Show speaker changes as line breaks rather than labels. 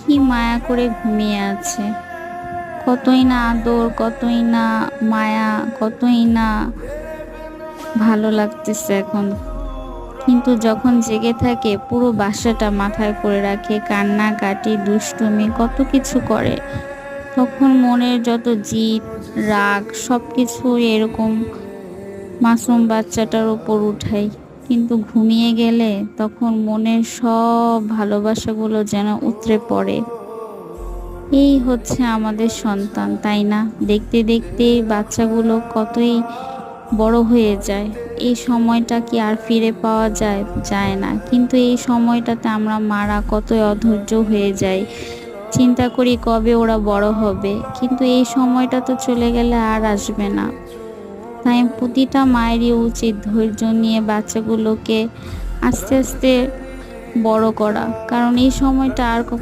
কি মায়া করে ঘুমিয়ে আছে। কতই না আদর, কতই না মায়া, কতই না ভালো লাগতেছে এখন। কিন্তু যখন জেগে থাকে পুরো বাসাটা মাথায় করে রাখে, কান্নাকাটি, দুষ্টুমি কত কিছু করে। তখন মনের যত জিদ, রাগ সবকিছু এরকম মাসুম বাচ্চাটার উপর উঠাই। কিন্তু ঘুমিয়ে গেলে তখন মনের সব ভালোবাসাগুলো যেন উতরে পড়ে। এই হচ্ছে আমাদের সন্তান, তাই না? দেখতে দেখতে বাচ্চাগুলো কতই বড় হয়ে যায়। এই সময়টা কি আর ফিরে পাওয়া যায়? যায় না। কিন্তু এই সময়টাতে আমরা মারা কতই অধৈর্য হয়ে যাই। চিন্তা করি কবে ওরা বড় হবে। কিন্তু এই সময়টা তো চলে গেলে আর আসবে না। তাই প্রতিটা মায়েরই উচিত ধৈর্য নিয়ে বাচ্চাগুলোকে আস্তে আস্তে বড় করা। কারণ এই সময়টা আর